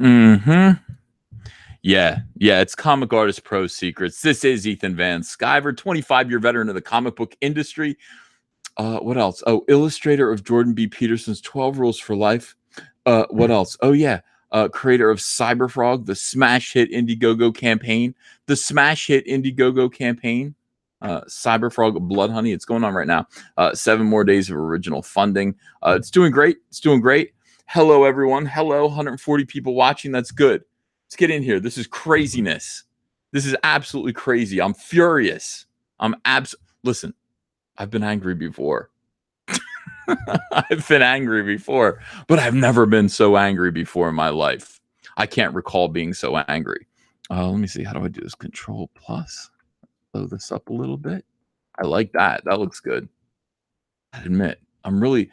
Mm-hmm. Yeah, it's Comic Artist Pro Secrets. This is Ethan Van Sciver, 25-year veteran of the comic book industry. What else? Oh, illustrator of Jordan B. Peterson's 12 Rules for Life. What else? Oh, yeah. Creator of Cyberfrog, the smash hit Indiegogo campaign. The smash hit Indiegogo campaign. Cyberfrog Blood Honey. It's going on right now. 7 more days of original funding. It's doing great. It's doing great. Hello, everyone. Hello, 140 people watching. That's good. Let's get in here. This is craziness. This is absolutely crazy. I'm furious. Listen, I've been angry before. I've been angry before, but I've never been so angry before in my life. I can't recall being so angry. Let me see. How do I do this? Control plus. Blow this up a little bit. I like that. That looks good. I admit, I'm really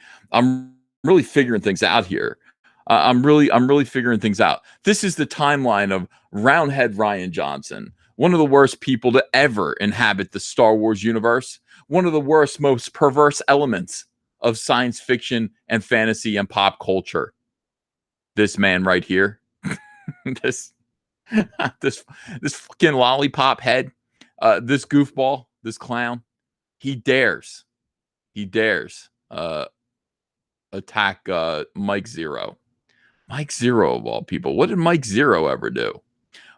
figuring things out here. I'm really figuring things out. This is the timeline of Roundhead Rian Johnson, one of the worst people to ever inhabit the Star Wars universe, one of the worst, most perverse elements of science fiction and fantasy and pop culture. This man right here, this this fucking lollipop head, this goofball, this clown, he dares attack Mike Zeroh. Mike Zeroh of all people. What did Mike Zeroh ever do?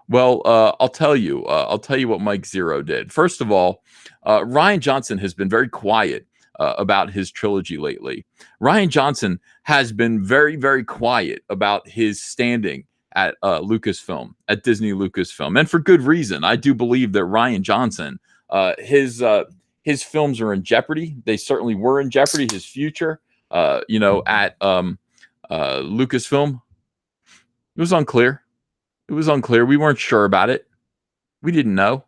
Well, I'll tell you. I'll tell you what Mike Zeroh did. First of all, Rian Johnson has been very quiet about his trilogy lately. Rian Johnson has been very, very quiet about his standing at Lucasfilm, at Disney Lucasfilm, and for good reason. I do believe that Rian Johnson, his films are in jeopardy. They certainly were in jeopardy. His future, at Lucasfilm, it was unclear. It was unclear. We weren't sure about it. We didn't know.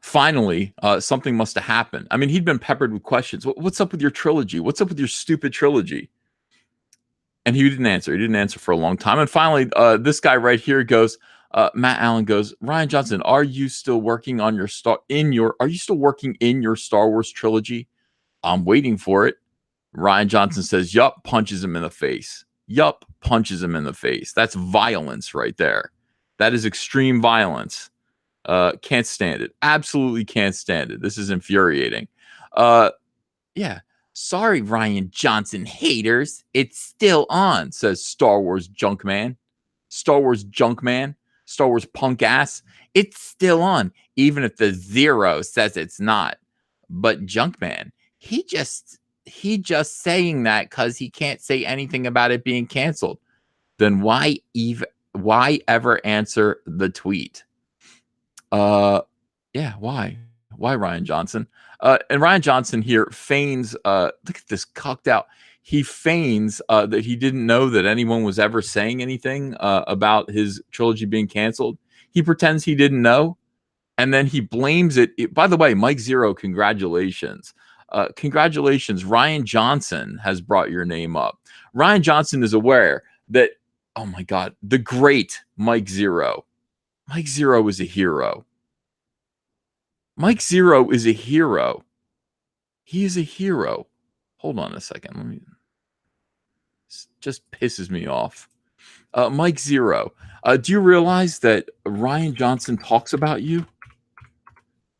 Finally, something must have happened. I mean, he'd been peppered with questions. What's up with your trilogy? What's up with your stupid trilogy? And he didn't answer. He didn't answer for a long time. And finally, this guy right here goes, Matt Allen goes, Rian Johnson, are you still working on are you still working in your Star Wars trilogy? I'm waiting for it. Rian Johnson says, yup, punches him in the face. Yup, punches him in the face. That's violence right there. That is extreme violence. Can't stand it. Absolutely can't stand it. This is infuriating. Yeah. Sorry, Rian Johnson haters. It's still on, says Star Wars Junk Man. Star Wars Junk Man. Star Wars punk ass. It's still on, even if the Zeroh says it's not. But Junk Man, he just saying that because he can't say anything about it being canceled. Then why ever answer the tweet? Yeah, why Rian Johnson? And Rian Johnson here feigns, look at this cucked out. He feigns that he didn't know that anyone was ever saying anything about his trilogy being canceled. He pretends he didn't know, and then he blames it. By the way, Mike Zeroh, congratulations. Congratulations. Rian Johnson has brought your name up. Rian Johnson is aware that, oh my God, the great Mike Zeroh. Mike Zeroh is a hero. Mike Zeroh is a hero. He is a hero. Hold on a second. Let me. Just pisses me off. Mike Zeroh. Do you realize that Rian Johnson talks about you?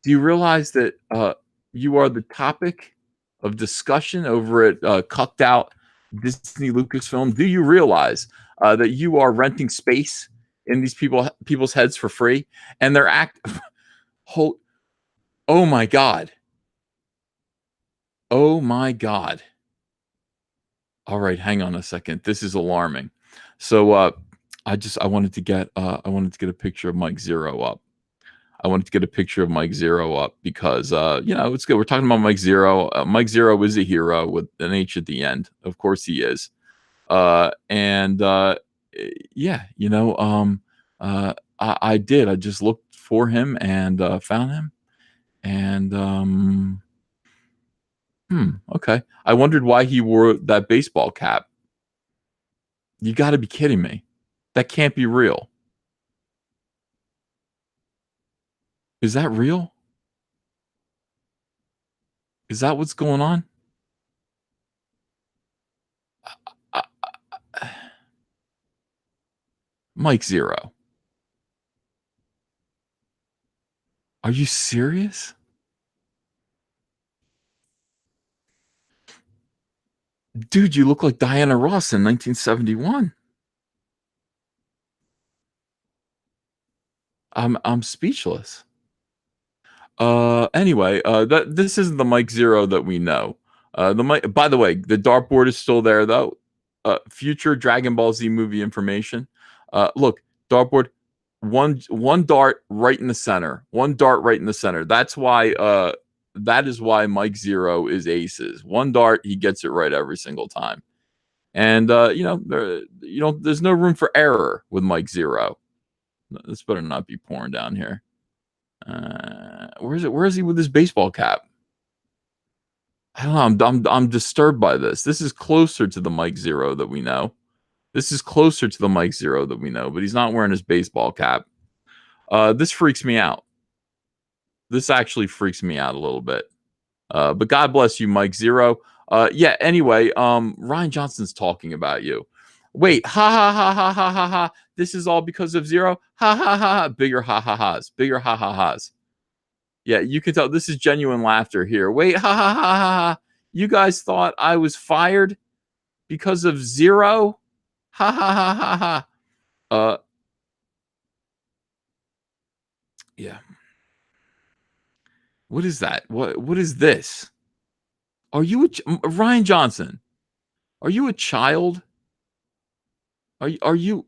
Do you realize that you are the topic of discussion over at Cucked Out Disney Lucasfilm? Do you realize that you are renting space in these people's heads for free, and they're oh my God. Oh my God. All right, hang on a second. This is alarming. So I wanted to get a picture of Mike Zeroh up. I wanted to get a picture of Mike Zeroh up because it's good. We're talking about Mike Zeroh. Mike Zeroh is a hero with an H at the end. Of course he is. I did. I just looked for him and found him. And okay. I wondered why he wore that baseball cap. You got to be kidding me. That can't be real. Is that real? Is that what's going on? Mike Zeroh. Are you serious? Dude, you look like Diana Ross in 1971. I'm speechless. Anyway, that this isn't the Mike Zeroh that we know. The Mike, by the way, the dartboard is still there though. Future Dragon Ball Z movie information. Look, dartboard, one dart right in the center. One dart right in the center. That is why Mike Zeroh is aces. One dart, he gets it right every single time. And there's no room for error with Mike Zeroh. This better not be pouring down here. Where is it? Where is he with his baseball cap? I don't know. I'm disturbed by this. This is closer to the Mike Zeroh that we know. This is closer to the Mike Zeroh that we know, but he's not wearing his baseball cap. This freaks me out. This actually freaks me out a little bit. But God bless you, Mike Zeroh. Yeah. Anyway, Rian Johnson's talking about you. Wait, ha ha ha ha ha ha ha. This is all because of Zeroh. Ha ha ha ha. Bigger ha ha ha's. Bigger ha ha ha's. Yeah, you can tell this is genuine laughter here. Wait, ha ha ha ha ha. You guys thought I was fired because of Zeroh? Ha ha ha ha ha. Yeah. What is that? What is this? Are you Rian Johnson? Are you a child? Are you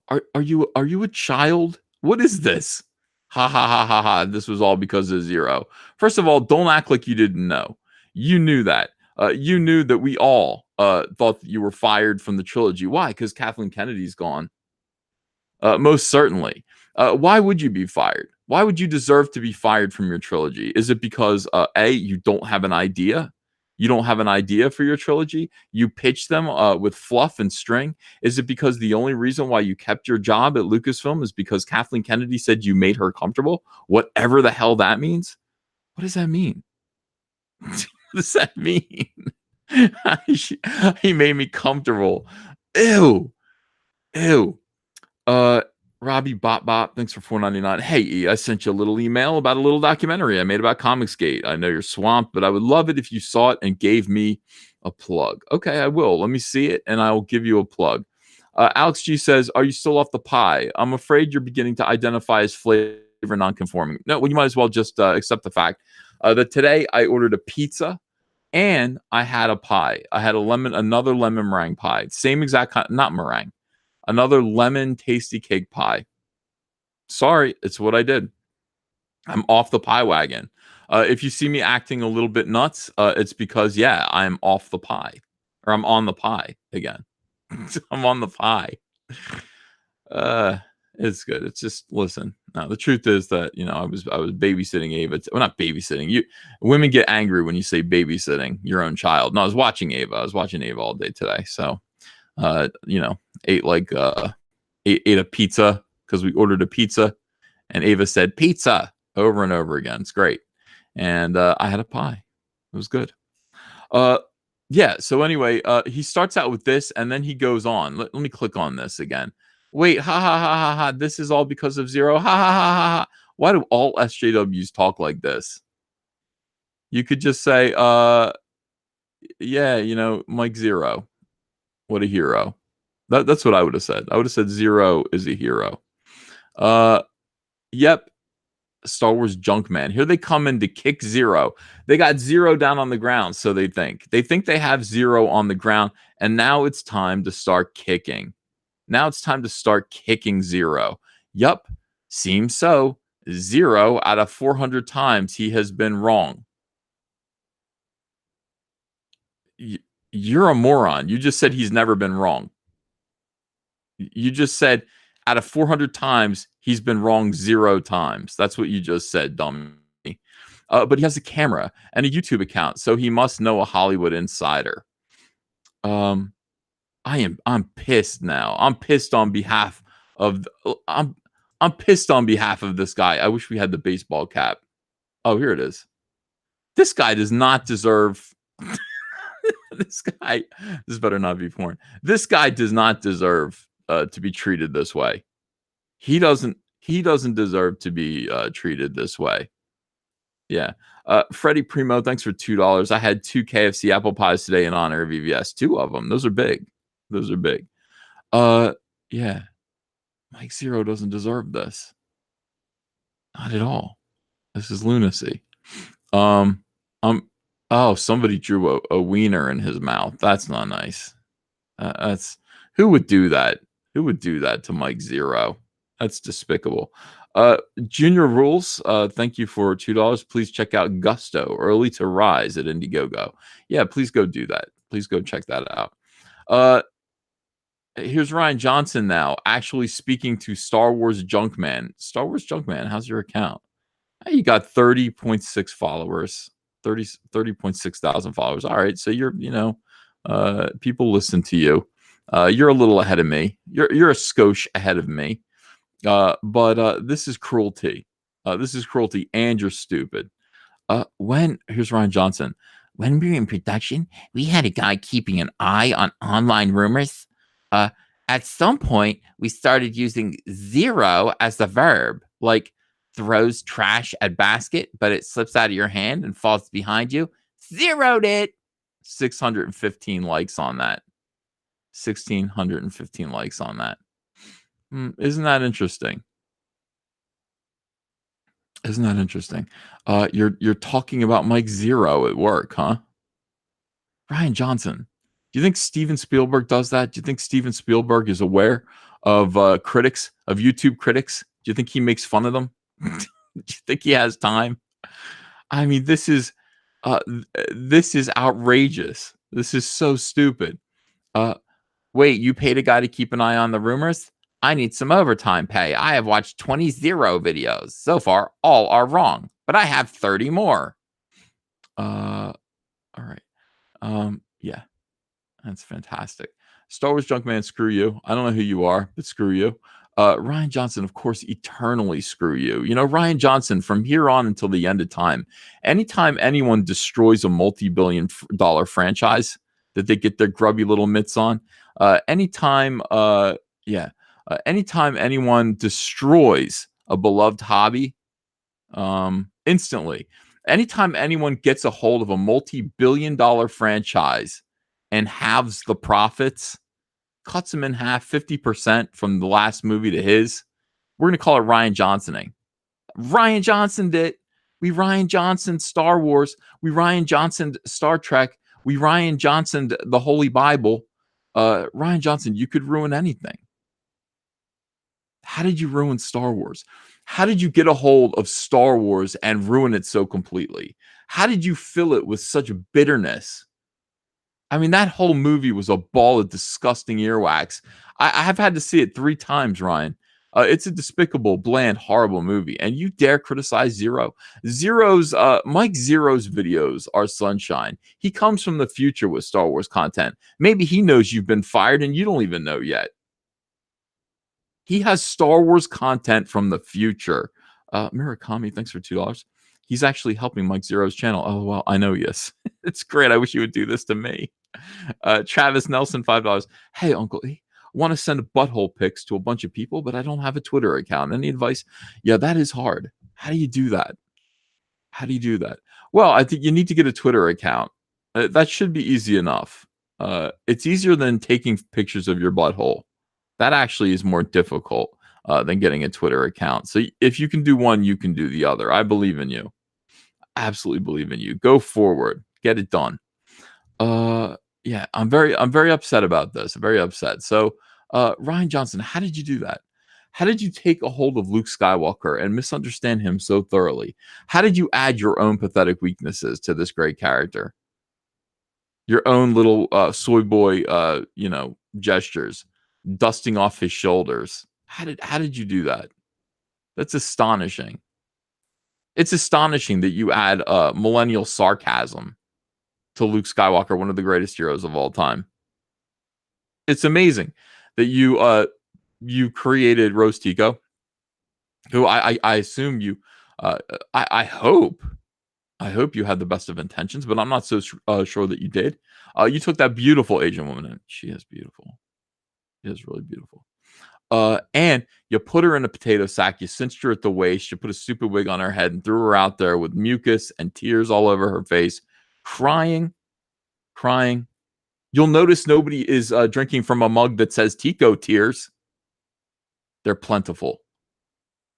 a child? What is this? Ha ha ha ha ha. This was all because of Zeroh. First of all, don't act like you didn't know. You knew that. You knew that we all thought that you were fired from the trilogy. Why? Because Kathleen Kennedy's gone. Most certainly. Why would you be fired? Why would you deserve to be fired from your trilogy? Is it because A, you don't have an idea? You don't have an idea for your trilogy? You pitch them with fluff and string? Is it because the only reason why you kept your job at Lucasfilm is because Kathleen Kennedy said you made her comfortable? Whatever the hell that means. What does that mean? What does that mean? He made me comfortable. Ew. Ew. Robbie Bop Bop, thanks for $4.99. Hey, E, I sent you a little email about a little documentary I made about Comicsgate. I know you're swamped, but I would love it if you saw it and gave me a plug. Okay, I will. Let me see it, and I will give you a plug. Alex G says, "Are you still off the pie? I'm afraid you're beginning to identify as flavor nonconforming." No, well, you might as well just accept the fact that today I ordered a pizza and I had a pie. I had another lemon meringue pie, same exact kind, not meringue. Another lemon tasty cake pie. Sorry, it's what I did. I'm off the pie wagon. If you see me acting a little bit nuts, it's because, yeah, I'm off the pie. Or I'm on the pie again. I'm on the pie. It's good. It's just, listen. No, the truth is that, I was babysitting Ava. Well, not babysitting. Women get angry when you say babysitting your own child. No, I was watching Ava. I was watching Ava all day today. So ate a pizza because we ordered a pizza, and Ava said pizza over and over again. It's great, and I had a pie. It was good. Yeah. So anyway, he starts out with this, and then he goes on. Let me click on this again. Wait, ha ha ha ha ha. This is all because of Zeroh. Ha ha ha ha ha. Why do all SJWs talk like this? You could just say, yeah, Mike Zeroh. What a hero. That's what I would have said. I would have said Zeroh is a hero. Yep. Star Wars junk man. Here they come in to kick Zeroh. They got Zeroh down on the ground, so they think. They think they have Zeroh on the ground, and now it's time to start kicking. Now it's time to start kicking Zeroh. Yup. Seems so. Zeroh out of 400 times he has been wrong. You're a moron. You just said he's never been wrong. You just said out of 400 times, he's been wrong 0 times. That's what you just said, dummy. But he has a camera and a YouTube account, so he must know a Hollywood insider. I'm pissed now. I'm pissed on behalf of I'm pissed on behalf of this guy. I wish we had the baseball cap. Oh, here it is. This guy does not deserve this better not be porn. This guy does not deserve to be treated this way. He doesn't deserve to be treated this way. Yeah. Freddie Primo, thanks for $2. I had 2 KFC apple pies today in honor of EVS. 2 of them. Those are big. Those are big. Yeah. Mike Zeroh doesn't deserve this. Not at all. This is lunacy. Oh, somebody drew a wiener in his mouth. That's not nice. That's who would do that? Who would do that to Mike Zeroh? That's despicable. Junior Rules, thank you for $2. Please check out Gusto, Early to Rise at Indiegogo. Yeah, please go do that. Please go check that out. Here's Ryan Johnson now, actually speaking to Star Wars Junkman. Star Wars Junkman, how's your account? You got 30.6 followers, 30.6 thousand followers. All right, so you're, people listen to you. You're a little ahead of me. You're a skosh ahead of me. But this is cruelty. This is cruelty, and you're stupid. Here's Ryan Johnson. When we were in production, we had a guy keeping an eye on online rumors. At some point, we started using zero as the verb, like throws trash at basket, but it slips out of your hand and falls behind you. Zeroed it. 615 likes on that. 1,615 likes on that. Isn't that interesting? Isn't that interesting? You're talking about Mike Zeroh at work, huh? Ryan Johnson. Do you think Steven Spielberg does that? Do you think Steven Spielberg is aware of critics, of YouTube critics? Do you think he makes fun of them? Do you think he has time? I mean, this is outrageous. This is so stupid. Wait, you paid a guy to keep an eye on the rumors? I need some overtime pay. I have watched 20 Zeroh videos. So far, all are wrong, but I have 30 more. All right. Yeah, that's fantastic. Star Wars Junkman, screw you. I don't know who you are, but screw you. Ryan Johnson, of course, eternally screw you. Ryan Johnson, from here on until the end of time, anytime anyone destroys a multi-billion dollar franchise that they get their grubby little mitts on, anytime anyone destroys a beloved hobby, instantly, anytime anyone gets a hold of a multi-billion dollar franchise and halves the profits, cuts them in half, 50% from the last movie to his, we're going to call it Ryan Johnsoning. Ryan Johnson did. We Ryan Johnson Star Wars. We Ryan Johnson Star Trek. We Ryan Johnson the Holy Bible. Ryan Johnson, you could ruin anything. How did you ruin Star Wars? How did you get a hold of Star Wars and ruin it so completely? How did you fill it with such bitterness? I mean, that whole movie was a ball of disgusting earwax. I have had to see it 3 times, Ryan. It's a despicable, bland, horrible movie. And you dare criticize Zeroh? Mike Zeroh's videos are sunshine. He comes from the future with Star Wars content. Maybe he knows you've been fired and you don't even know yet. He has Star Wars content from the future. Murakami, thanks for $2. He's actually helping Mike Zeroh's channel. Oh, well, I know, yes. It's great. I wish you would do this to me. Travis Nelson, $5. Hey, Uncle E, want to send butthole pics to a bunch of people, but I don't have a Twitter account. Any advice? Yeah, that is hard. How do you do that? How do you do that? Well, I think you need to get a Twitter account. That should be easy enough. It's easier than taking pictures of your butthole. That actually is more difficult than getting a Twitter account. So if you can do one, you can do the other. I believe in you. Absolutely believe in you. Go forward. Get it done. Yeah, I'm very upset about this. I'm very upset. So, Ryan Johnson, how did you do that? How did you take a hold of Luke Skywalker and misunderstand him so thoroughly? How did you add your own pathetic weaknesses to this great character? Your own little soy boy, gestures, dusting off his shoulders. How did you do that? That's astonishing. It's astonishing that you add millennial sarcasm to Luke Skywalker, one of the greatest heroes of all time. It's amazing that you created Rose Tico, who I assume you. I hope you had the best of intentions, but I'm not so sure that you did. You took that beautiful Asian woman, and she is beautiful. She is really beautiful. And you put her in a potato sack, you cinched her at the waist, you put a stupid wig on her head and threw her out there with mucus and tears all over her face, crying, crying. You'll notice nobody is drinking from a mug that says Tico tears. They're plentiful.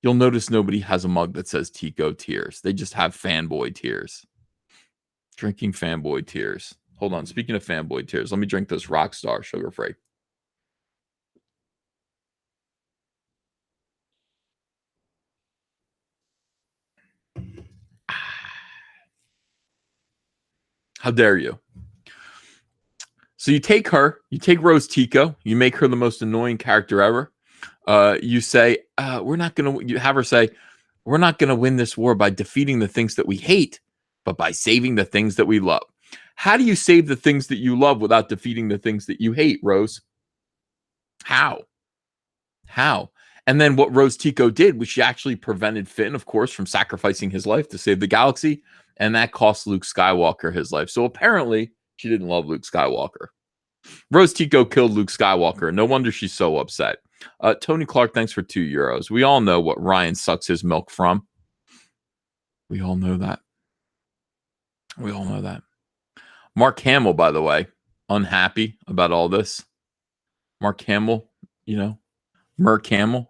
You'll notice nobody has a mug that says Tico tears. They just have fanboy tears. Drinking fanboy tears. Hold on. Speaking of fanboy tears, let me drink this Rockstar sugar-free. How dare you? So you take Rose Tico, you make her the most annoying character ever. You say, we're not going to, you have her say, we're not going to win this war by defeating the things that we hate, but by saving the things that we love. How do you save the things that you love without defeating the things that you hate, Rose? How? And then what Rose Tico did was she actually prevented Finn, of course, from sacrificing his life to save the galaxy. And that cost Luke Skywalker his life. So apparently she didn't love Luke Skywalker. Rose Tico killed Luke Skywalker. No wonder she's so upset. Tony Clark, thanks for €2. We all know what Rian sucks his milk from. We all know that. Mark Hamill, by the way, unhappy about all this. Mark Hamill, Mark Hamill.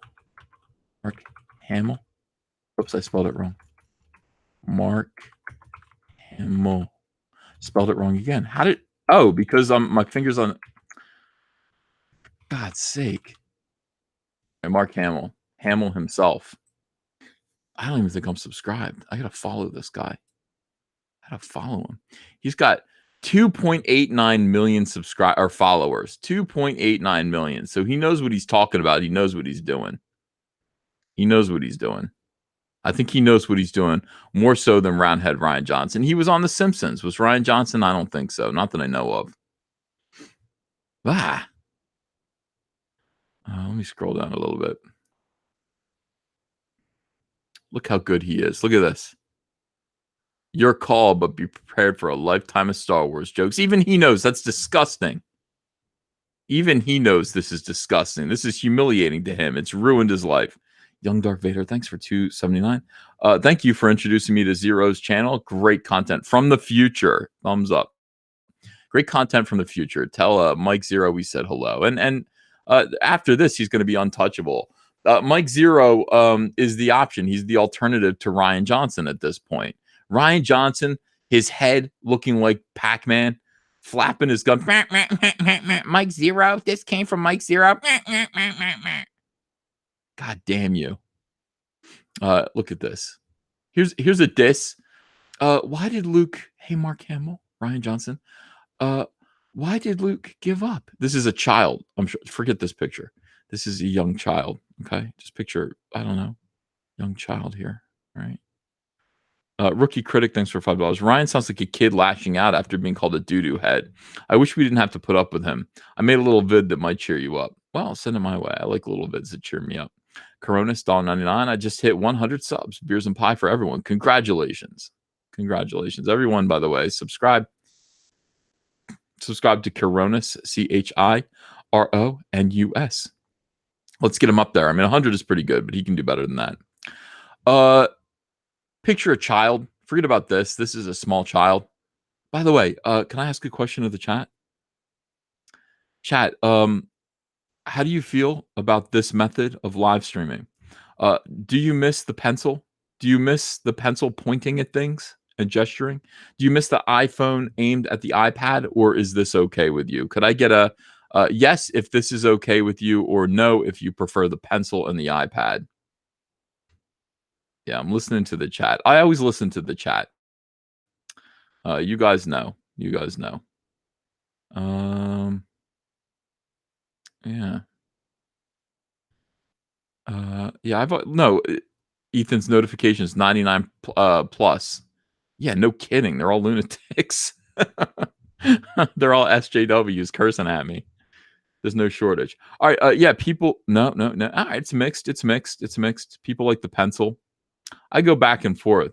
Oops, I spelled it wrong. Mark Hamill. Spelled it wrong again. Because my finger's on. God's sake. And Mark Hamill. Hamill himself. I don't even think I'm subscribed. I gotta follow this guy. I gotta follow him. He's got 2.89 million followers. 2.89 million. So he knows what he's talking about. He knows what he's doing. I think he knows what he's doing more so than Roundhead Rian Johnson. He was on The Simpsons. Was Rian Johnson? I don't think so. Not that I know of. Let me scroll down a little bit. Look how good he is. Look at this. Your call, but be prepared for a lifetime of Star Wars jokes. Even he knows that's disgusting. Even he knows this is disgusting. This is humiliating to him. It's ruined his life. Young Darth Vader, thanks for $2.79. Thank you for introducing me to Zeroh's channel. Great content from the future. Thumbs up. Great content from the future. Tell Mike Zeroh we said hello. And after this, he's going to be untouchable. Mike Zeroh is the option. He's the alternative to Rian Johnson at this point. Rian Johnson, his head looking like Pac-Man, flapping his gun. Mike Zeroh, this came from Mike Zeroh. God damn you. Look at this. Here's a diss. Why did Luke, hey, Mark Hamill, Rian Johnson, why did Luke give up? This is a child. I'm sure. Forget this picture. This is a young child. Okay. Just picture, I don't know, young child here. Right. Rookie Critic, thanks for $5. Rian sounds like a kid lashing out after being called a doo-doo head. I wish we didn't have to put up with him. I made a little vid that might cheer you up. Well, send it my way. I like little vids that cheer me up. Corona, $1.99. I just hit 100 subs. Beers and pie for everyone. Congratulations. Everyone, by the way, subscribe to Coronas, CHIRONUS. Let's get him up there. I mean, 100 is pretty good, but he can do better than that. Picture a child. Forget about this. This is a small child. By the way, can I ask a question of the chat? Chat, how do you feel about this method of live streaming? Do you miss the pencil? Do you miss the pencil pointing at things and gesturing? Do you miss the iPhone aimed at the iPad, or is this okay with you? Could I get a yes if this is okay with you, or no if you prefer the pencil and the iPad? Yeah, I'm listening to the chat. I always listen to the chat. You guys know. Yeah. Ethan's notifications 99 plus. Yeah, no kidding. They're all lunatics. They're all SJWs cursing at me. There's no shortage. All right. Yeah, people. No. All right, it's mixed. People like the pencil. I go back and forth.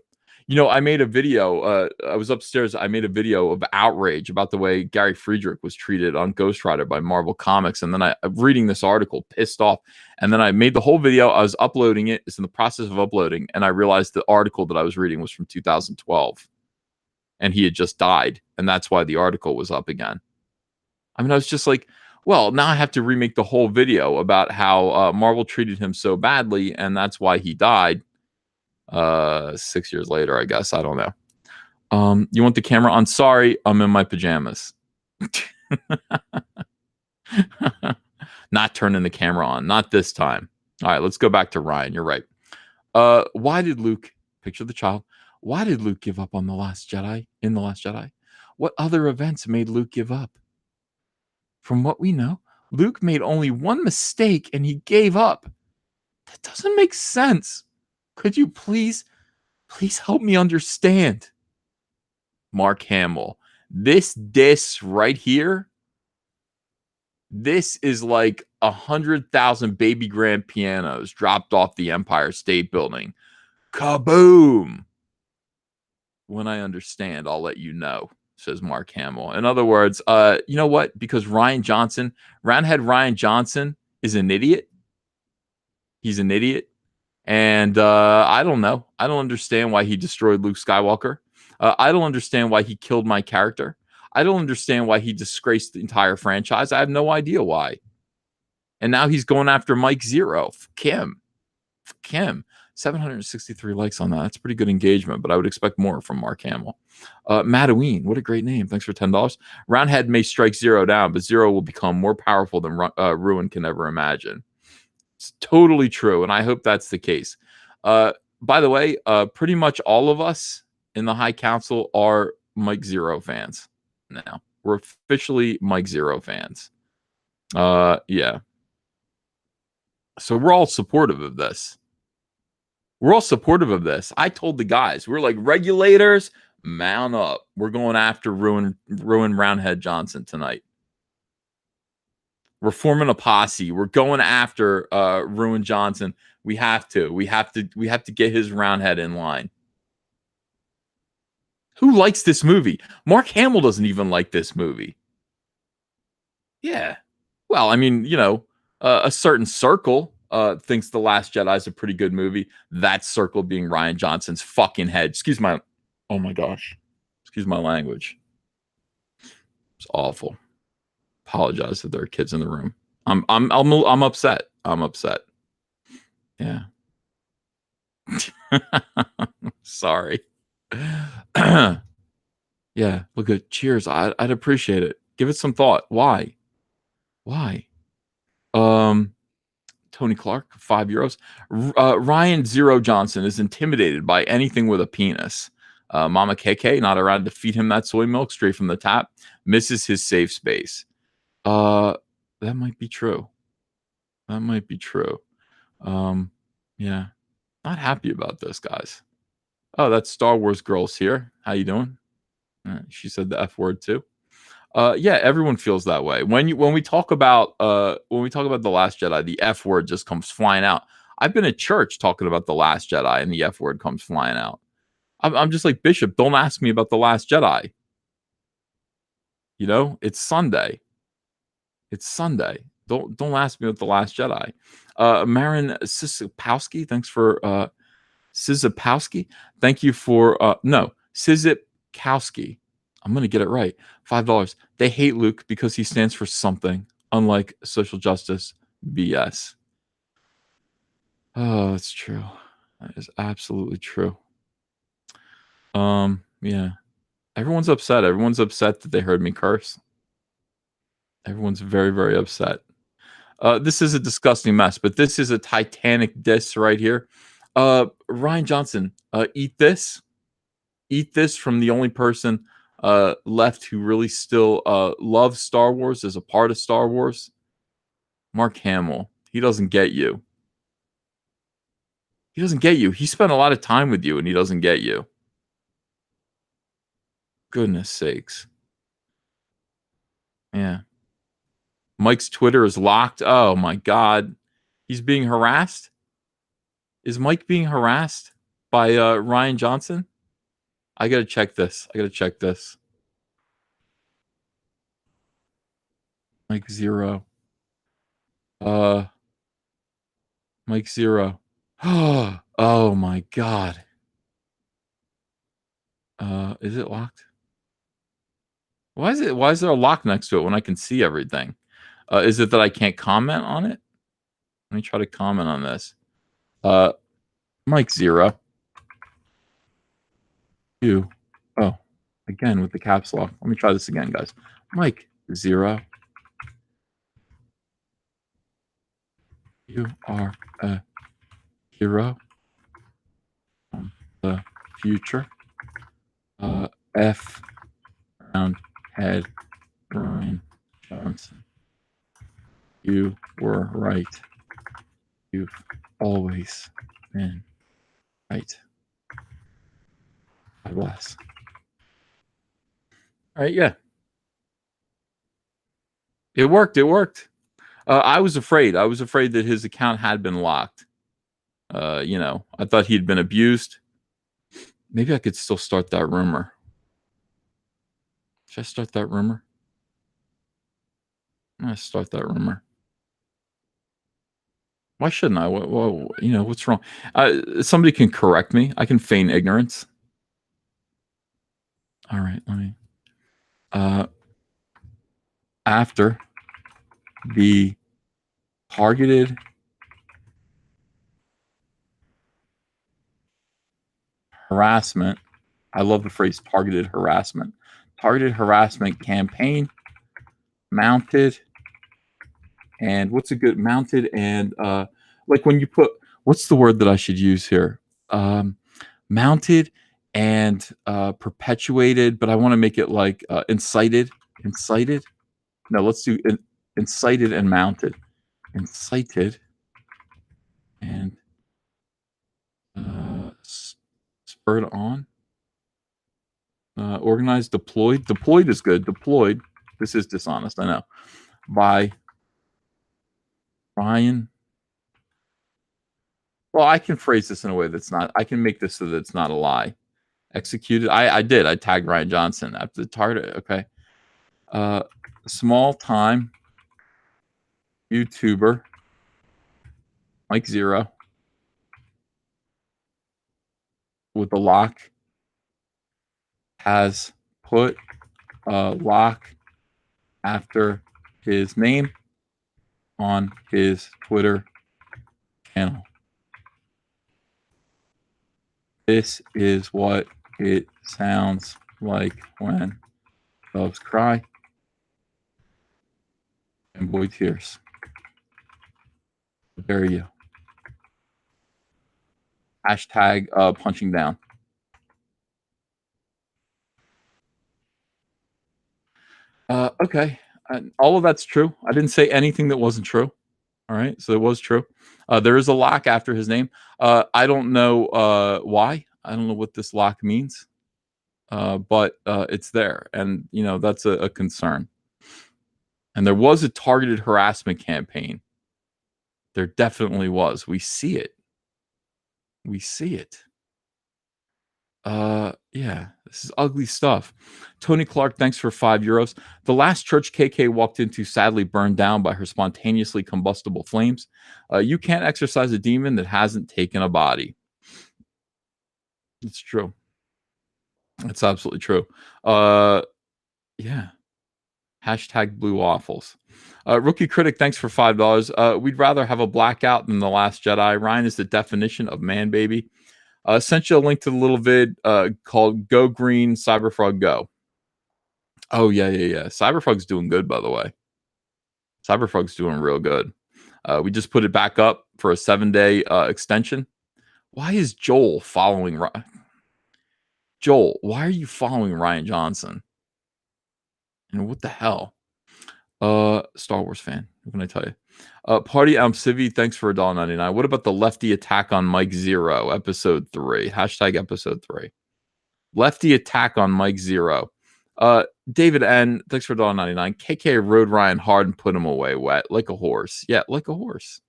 I made a video. I was upstairs. I made a video of outrage about the way Gary Friedrich was treated on Ghost Rider by Marvel Comics. And then I'm reading this article, pissed off. And then I made the whole video. I was uploading it. It's in the process of uploading. And I realized the article that I was reading was from 2012. And he had just died. And that's why the article was up again. I mean, I was just like, well, now I have to remake the whole video about how Marvel treated him so badly. And that's why he died. 6 years later, I guess. I don't know. You want the camera on? Sorry, I'm in my pajamas. Not turning the camera on. Not this time. All right, let's go back to Ryan. You're right. Why did Luke, picture the child, why did Luke give up on The Last Jedi, in The Last Jedi? What other events made Luke give up? From what we know, Luke made only one mistake and he gave up. That doesn't make sense. Could you please help me understand? Mark Hamill. This diss right here, this is like 100,000 baby grand pianos dropped off the Empire State Building. Kaboom! When I understand, I'll let you know, says Mark Hamill. In other words, you know what? Because Roundhead Rian Johnson is an idiot. He's an idiot. And I don't know. I don't understand why he destroyed Luke Skywalker. I don't understand why he killed my character. I don't understand why he disgraced the entire franchise. I have no idea why. And now he's going after Mike Zeroh. Kim. 763 likes on that. That's pretty good engagement, but I would expect more from Mark Hamill. Madaween, what a great name. Thanks for $10. Roundhead may strike Zeroh down, but Zeroh will become more powerful than Ruin can ever imagine. It's totally true, and I hope that's the case. By the way, pretty much all of us in the High Council are Mike Zeroh fans now. We're officially Mike Zeroh fans. Yeah. So we're all supportive of this. I told the guys, we're like, regulators, mount up. We're going after Ruin Roundhead Johnson tonight. We're forming a posse. We're going after Ruin Johnson. We have to get his Roundhead in line. Who likes this movie? Mark Hamill doesn't even like this movie. Yeah. Well, I mean, a certain circle thinks The Last Jedi is a pretty good movie. That circle being Rian Johnson's fucking head. Oh my gosh. Excuse my language. It's awful. Apologize if there are kids in the room. I'm upset. I'm upset. Yeah. Sorry. Yeah, look good. Cheers. I'd appreciate it. Give it some thought. Why? Tony Clark, €5. Ryan Zeroh Johnson is intimidated by anything with a penis. Mama KK, not around to feed him that soy milk straight from the tap. Misses his safe space. That might be true. Yeah. Not happy about this, guys. Oh, that's Star Wars Girls here. How you doing? She said the F word too. Yeah, everyone feels that way. When we talk about The Last Jedi, the F word just comes flying out. I've been at church talking about The Last Jedi, and the F word comes flying out. I'm just like, Bishop, don't ask me about The Last Jedi. It's Sunday. Don't ask me about The Last Jedi. Marin Sizipowski, thanks for Sizipowski. Thank you for Sizipowski. I'm going to get it right. $5. They hate Luke because he stands for something, unlike social justice BS. Oh, that's true. That is absolutely true. Yeah. Everyone's upset. Everyone's upset that they heard me curse. Everyone's very, very upset. This is a disgusting mess, but this is a Titanic diss right here. Rian Johnson, eat this. Eat this from the only person left who really still loves Star Wars, as a part of Star Wars. Mark Hamill. He doesn't get you. He spent a lot of time with you, and he doesn't get you. Goodness sakes. Yeah. Mike's Twitter is locked. Oh my God. He's being harassed? Is Mike being harassed by Rian Johnson? I gotta check this. Mike Zeroh. Mike Zeroh. Oh my god. Is it locked? Why is there a lock next to it when I can see everything? Is it that I can't comment on it? Let me try to comment on this. Mike Zeroh. You. Oh, again with the caps lock. Let me try this again, guys. Mike Zeroh. You are a hero from the future. F. Roundhead. Rian Johnson. You were right. You've always been right. God bless. All right, yeah. It worked. I was afraid. That his account had been locked. I thought he'd been abused. Maybe I could still start that rumor. Should I start that rumor? I'm gonna start that rumor. Why shouldn't I? Well, what's wrong? Somebody can correct me. I can feign ignorance. All right, let me. After the targeted harassment, I love the phrase targeted harassment. Targeted harassment campaign mounted, and what's a good mounted and like when you put what's the word that I should use here? Mounted and perpetuated, but I want to make it like incited. Incited? No, let's do incited and mounted. Incited and spurred on. Organized, deployed. Deployed is good. Deployed. This is dishonest, I know. By Rian. Well, I can phrase this in a way that's not. I can make this so that it's not a lie. Executed. I did. I tagged Rian Johnson after the target. Okay. Small time YouTuber Mike Zeroh with the lock has put a lock after his name on his Twitter channel. This is what it sounds like when doves cry and boy tears. There you. Hashtag punching down. Okay. All of that's true. I didn't say anything that wasn't true. All right. So it was true. There is a lock after his name. I don't know why. I don't know what this lock means. But it's there. And, that's a concern. And there was a targeted harassment campaign. There definitely was. We see it. Yeah, this is ugly stuff. Tony Clark, thanks for €5. The last church KK walked into sadly burned down by her spontaneously combustible flames. You can't exorcise a demon that hasn't taken a body. It's true. It's absolutely true. Yeah. Hashtag blue waffles. Rookie Critic, thanks for $5. We'd rather have a blackout than The Last Jedi. Ryan is the definition of man baby. Sent you a link to the little vid called Go Green Cyberfrog Go. Oh, yeah. Cyberfrog's doing good, by the way. Cyberfrog's doing real good. We just put it back up for a 7-day extension. Why is Joel following Joel, why are you following Rian Johnson? And what the hell? Star Wars fan. What can I tell you? Party Civi, thanks for $1.99. What about the lefty attack on Mike Zeroh, episode 3? Hashtag episode 3. Lefty attack on Mike Zeroh. David N, thanks for $1.99. KK rode Ryan hard and put him away wet like a horse. Yeah, like a horse.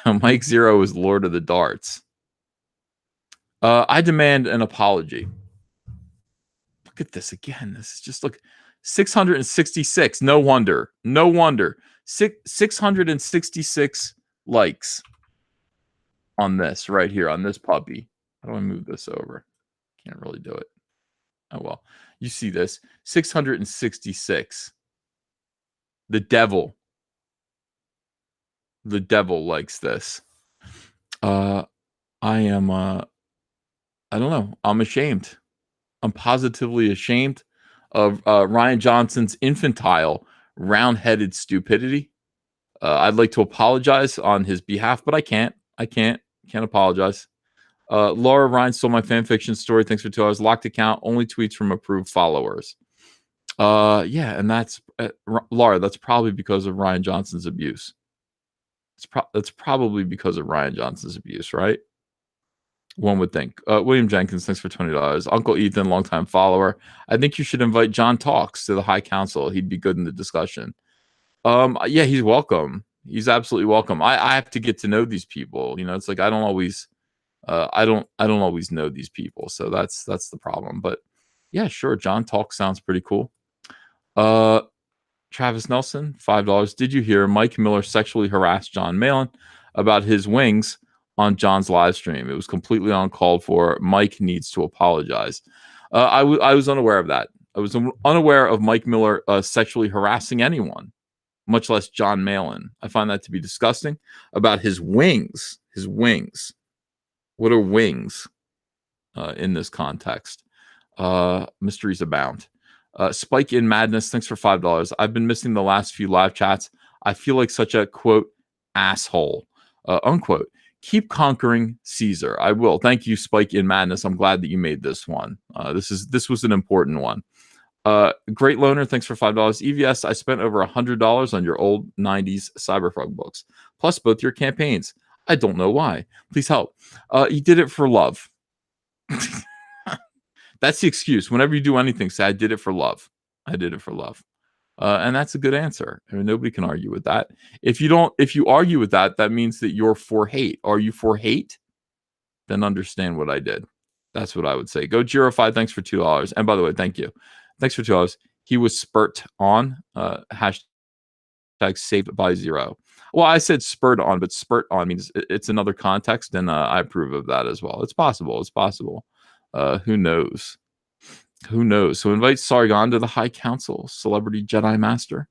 Mike Zeroh is Lord of the Darts. I demand an apology. Look at this again. This is just look 666. No wonder. No wonder. 666 likes on this right here on this puppy. How do I move this over? Can't really do it. Oh well. You see this 666. The devil. The devil likes this. I am I don't know. I'm ashamed. I'm positively ashamed of Rian Johnson's infantile, round-headed stupidity. I'd like to apologize on his behalf, but I can't. I can't apologize. Laura Ryan stole my fan fiction story. Thanks for 2 hours. Locked account. Only tweets from approved followers. Yeah, and that's Laura. That's probably because of Rian Johnson's abuse. That's probably because of Rian Johnson's abuse, right? One would think. William Jenkins, thanks for $20. Uncle Ethan, longtime follower. I think you should invite John Talks to the High Council. He'd be good in the discussion. Yeah, he's welcome. He's absolutely welcome. I have to get to know these people. You know, it's like I don't always know these people, so that's the problem. But yeah, sure. John Talk sounds pretty cool. Travis Nelson, $5. Did you hear Mike Miller sexually harassed John Malin about his wings on John's live stream? It was completely uncalled for. Mike needs to apologize. I was unaware of that. I was unaware of Mike Miller sexually harassing anyone, much less John Malin. I find that to be disgusting. About his wings. His wings. What are wings in this context? Mysteries abound. Spike in Madness, thanks for $5. I've been missing the last few live chats. I feel like such a, quote, asshole, unquote. Keep conquering Caesar. I will. Thank you, Spike in Madness. I'm glad that you made this one. This was an important one. Great Loner, thanks for $5. EVS, I spent over $100 on your old 90s Cyberpunk books, plus both your campaigns. I don't know why. Please help. You did it for love. That's the excuse. Whenever you do anything, say, I did it for love. I did it for love. And that's a good answer. I mean, nobody can argue with that. If you argue with that, that means that you're for hate. Are you for hate? Then understand what I did. That's what I would say. Go Giro5, thanks for $2. And by the way, thank you. Thanks for $2. He was spurt on. Hashtag saved by Zeroh. Well, I said spurred on, but spurt on means it's another context, and I approve of that as well. It's possible. It's possible. Who knows? Who knows? So invite Sargon to the High Council, Celebrity Jedi Master.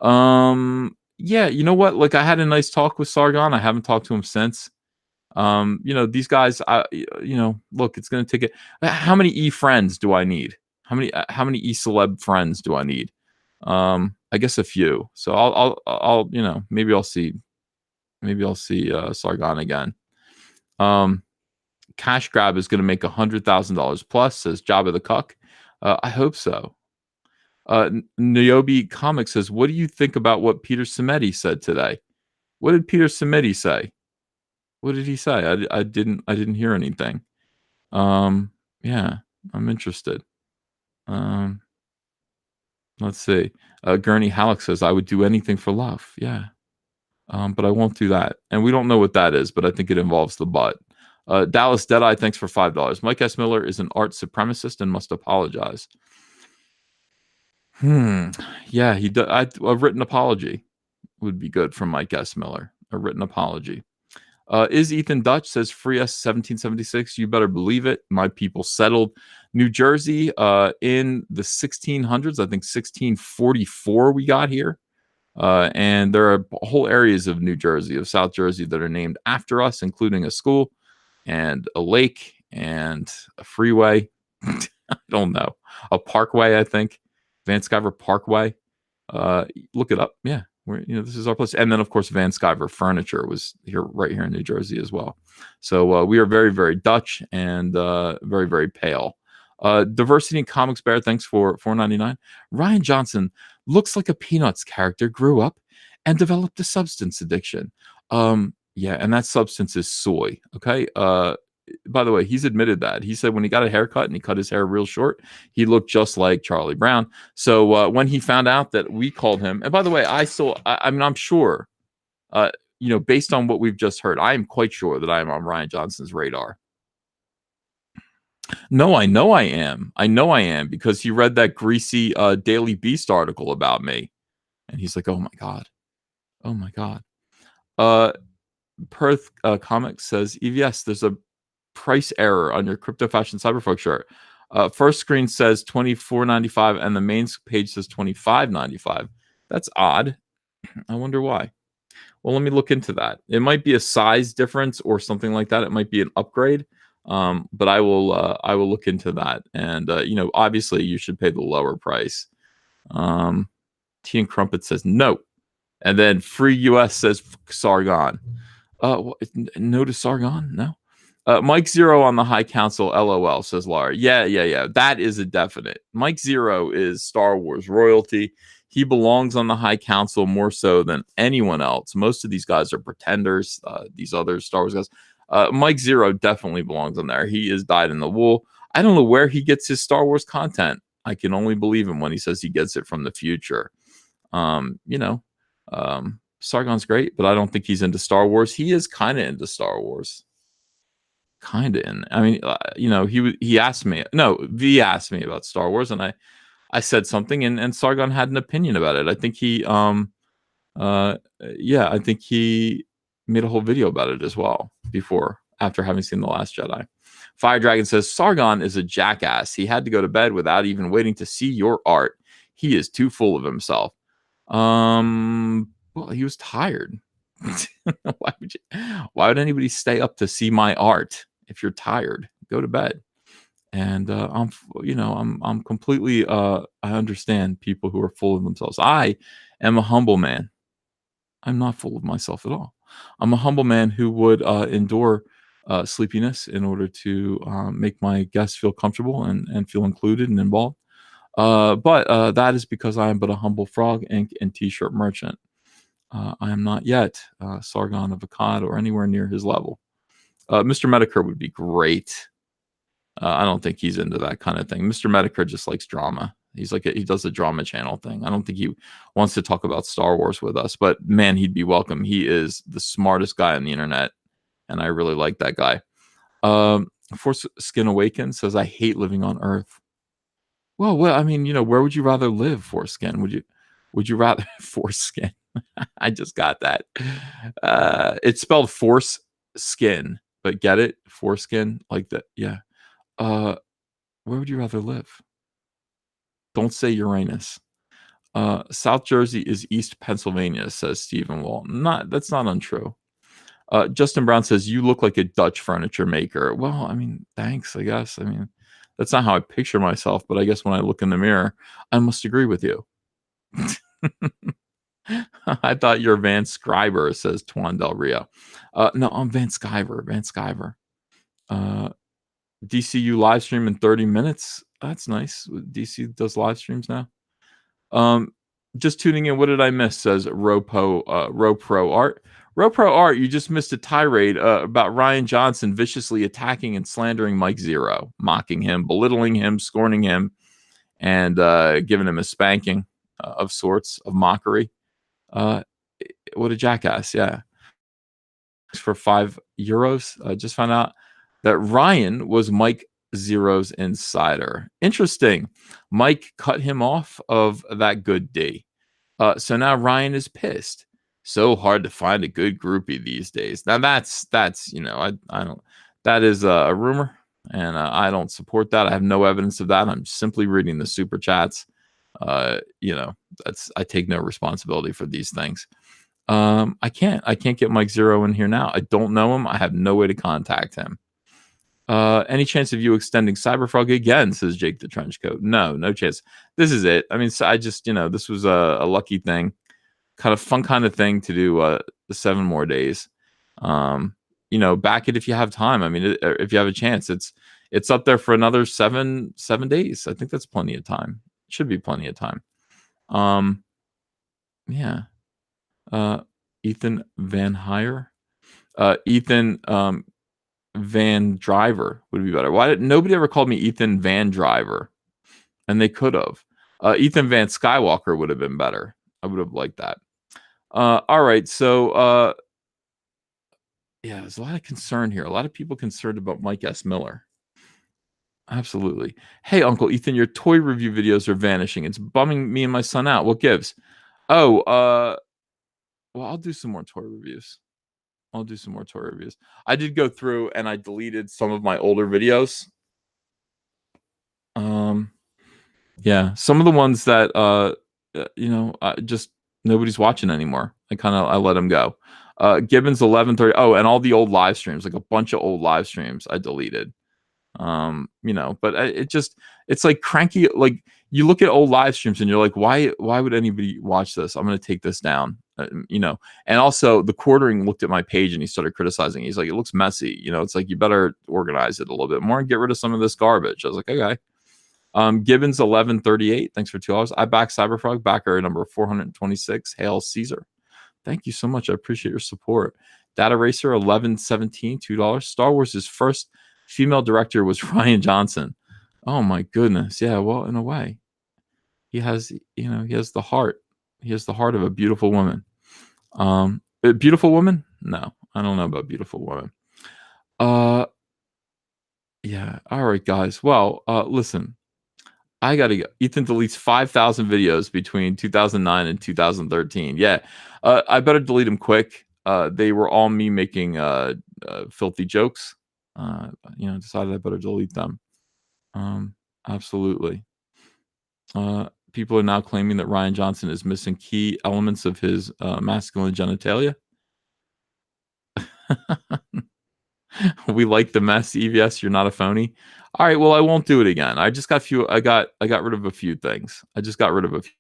Yeah, you know what? Like I had a nice talk with Sargon. I haven't talked to him since. These guys, look, it's gonna take it. How many E friends do I need? How many E celeb friends do I need? I guess a few. So I'll maybe I'll see Sargon again. Cash Grab is going to make $100,000 plus, says Jabba the Cuck. I hope so. Niobe Comics says, what do you think about what Peter Simeti said today? What did Peter Simeti say? What did he say? I didn't hear anything. Yeah, I'm interested. Let's see. Gurney Halleck says, I would do anything for love. Yeah. But I won't do that. And we don't know what that is, but I think it involves the butt. Dallas Deadeye, thanks for $5. Mike S. Miller is an art supremacist and must apologize. Yeah, a written apology would be good from Mike S. Miller. A written apology. Is Ethan Dutch says free us 1776. You better believe it. My people settled New Jersey in the 1600s. I think 1644 we got here. And there are whole areas of New Jersey, of South Jersey, that are named after us, including a school and a lake and a freeway. I don't know. A parkway, I think. Van Skyver Parkway. Look it up. Yeah. This is our place. And then, of course, Van Skyver Furniture was right here in New Jersey as well. So we are very, very Dutch and very, very pale. Diversity in Comics Bear, thanks for $4.99. Rian Johnson looks like a Peanuts character, grew up and developed a substance addiction. Yeah, and that substance is soy. Okay. By the way, he's admitted that. He said when he got a haircut and he cut his hair real short, he looked just like Charlie Brown. So when he found out that we called him, and by the way, I'm sure, based on what we've just heard, I am quite sure that I am on Rian Johnson's radar. No, I know I am. I know I am because he read that greasy Daily Beast article about me, and he's like, "Oh my god, oh my god." Uh, Perth Comics says, "EVS, there's a price error on your Crypto Fashion Cyberfolk shirt. First screen says $24.95, and the main page says $25.95. That's odd. I wonder why." Well, let me look into that. It might be a size difference or something like that. It might be an upgrade. But I will look into that. And obviously you should pay the lower price. Tea and Crumpet says no. And then Free US says Sargon. No to Sargon? No. Mike Zeroh on the High Council, LOL, says Laura. Yeah. That is a definite. Mike Zeroh is Star Wars royalty. He belongs on the High Council more so than anyone else. Most of these guys are pretenders, these other Star Wars guys. Mike Zeroh definitely belongs on there. He is dyed in the wool. I don't know where he gets his Star Wars content. I can only believe him when he says he gets it from the future. Um, you know, Sargon's great, but I don't think he's into Star Wars. He is kind of into Star Wars. Kind of in. I mean, he asked me. No, V asked me about Star Wars, and I said something, and Sargon had an opinion about it. I think I think he made a whole video about it as well after having seen The Last Jedi. Fire Dragon says Sargon is a jackass. He had to go to bed without even waiting to see your art. He is too full of himself. Well, he was tired. Why would anybody stay up to see my art? If you're tired, go to bed. And I'm completely I understand people who are full of themselves. I am a humble man. I'm not full of myself at all. I'm a humble man who would endure sleepiness in order to make my guests feel comfortable and feel included and involved. But that is because I am but a humble frog, ink, and t-shirt merchant. I am not yet Sargon of Akkad or anywhere near his level. Mr. Medicare would be great. I don't think he's into that kind of thing. Mr. Medicare just likes drama. He does the drama channel thing. I don't think he wants to talk about Star Wars with us, but man, he'd be welcome. He is the smartest guy on the internet, and I really like that guy. Force Skin Awaken says, I hate living on Earth. Well, I mean, where would you rather live, Foreskin? Would you rather Foreskin? I just got that. It's spelled force skin, but get it? Foreskin, like that. Yeah. Where would you rather live? Don't say Uranus. South Jersey is East Pennsylvania, says Stephen Wall. That's not untrue. Justin Brown says, you look like a Dutch furniture maker. Well, I mean, thanks, I guess. I mean, that's not how I picture myself, but I guess when I look in the mirror, I must agree with you. I thought you're Van Scriber, says Tuan Del Rio. No, I'm Van Skyver. Van Skyver. DCU live stream in 30 minutes. That's nice. DC does live streams now. Just tuning in. What did I miss? Says Ropro Art. Ropro Art, you just missed a tirade about Rian Johnson viciously attacking and slandering Mike Zeroh, mocking him, belittling him, scorning him, and giving him a spanking of sorts of mockery. What a jackass! Yeah, for €5. Just found out that Ryan was Mike Zeroh's insider. Interesting. Mike cut him off of that good day. So now Ryan is pissed. So hard to find a good groupie these days. Now that's I don't. That is a rumor, and I don't support that. I have no evidence of that. I'm simply reading the super chats. I take no responsibility for these things. I can't get Mike Zeroh in here now. I don't know him. I have no way to contact him. Any chance of you extending Cyberfrog again, says Jake the Trenchcoat. No chance. This is it. I mean, so I just, this was a lucky thing, kind of fun kind of thing to do the 7 more days. Back it if you have time. I mean, if you have a chance, it's up there for another seven days. I think that's plenty of time. It should be plenty of time. Yeah. Ethan Van Heyer. Ethan Van Driver would be better. Why did nobody ever called me Ethan Van Driver? And they could have. Ethan Van Skywalker would have been better. I would have liked that. All right, so yeah, there's a lot of concern here. A lot of people concerned about Mike S. Miller. Absolutely. Hey, Uncle Ethan, your toy review videos are vanishing. It's bumming me and my son out. What gives? Oh, well, I'll do some more toy reviews. I'll do some more toy reviews. I did go through and I deleted some of my older videos. Um, yeah, some of the ones that just nobody's watching anymore. I let them go. Gibbons 11:30. Oh, and all the old live streams, like a bunch of old live streams, I deleted. But it's like cranky. Like you look at old live streams and you're like, why would anybody watch this? I'm gonna take this down. And also the quartering looked at my page and he started criticizing. He's like, it looks messy. It's like you better organize it a little bit more and get rid of some of this garbage. I was like, okay. Gibbons 1138. Thanks for $2. I back Cyberfrog backer number 426. Hail Caesar. Thank you so much. I appreciate your support. Data Racer 1117. $2. Star Wars' first female director was Rian Johnson. Oh my goodness. Yeah, well, in a way. He has the heart. He has the heart of a beautiful woman. A beautiful woman? No, I don't know about beautiful woman. Yeah. All right, guys. Well, listen. I gotta go. Ethan deletes 5,000 videos between 2009 and 2013. Yeah, I better delete them quick. They were all me making filthy jokes. Decided I better delete them. Absolutely. People are now claiming that Rian Johnson is missing key elements of his masculine genitalia. We like the mess, EVS. You're not a phony. All right. Well, I won't do it again. I just got few. I got rid of a few things. I just got rid of a few.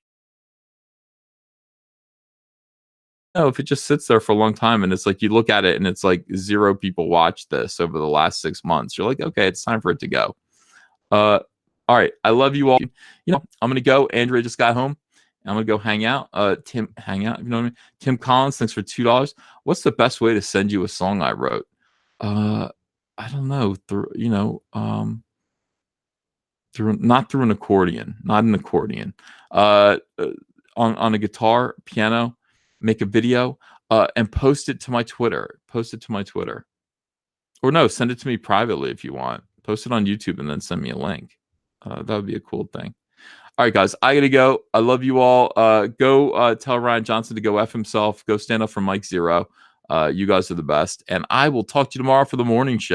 No, if it just sits there for a long time and it's like you look at it and it's like 0 people watched this over the last 6 months, you're like, okay, it's time for it to go. All right. I love you all. I'm gonna go. Andrea just got home. I'm gonna go hang out. Tim, hang out. You know what I mean? Tim Collins, thanks for $2. What's the best way to send you a song I wrote? I don't know. Not through an accordion, not an accordion. On a guitar, piano, make a video, and post it to my Twitter. Or no, send it to me privately if you want. Post it on YouTube and then send me a link. That would be a cool thing. All right, guys, I gotta go. I love you all. Go tell Rian Johnson to go F himself. Go stand up for Mike Zeroh. You guys are the best. And I will talk to you tomorrow for the morning show.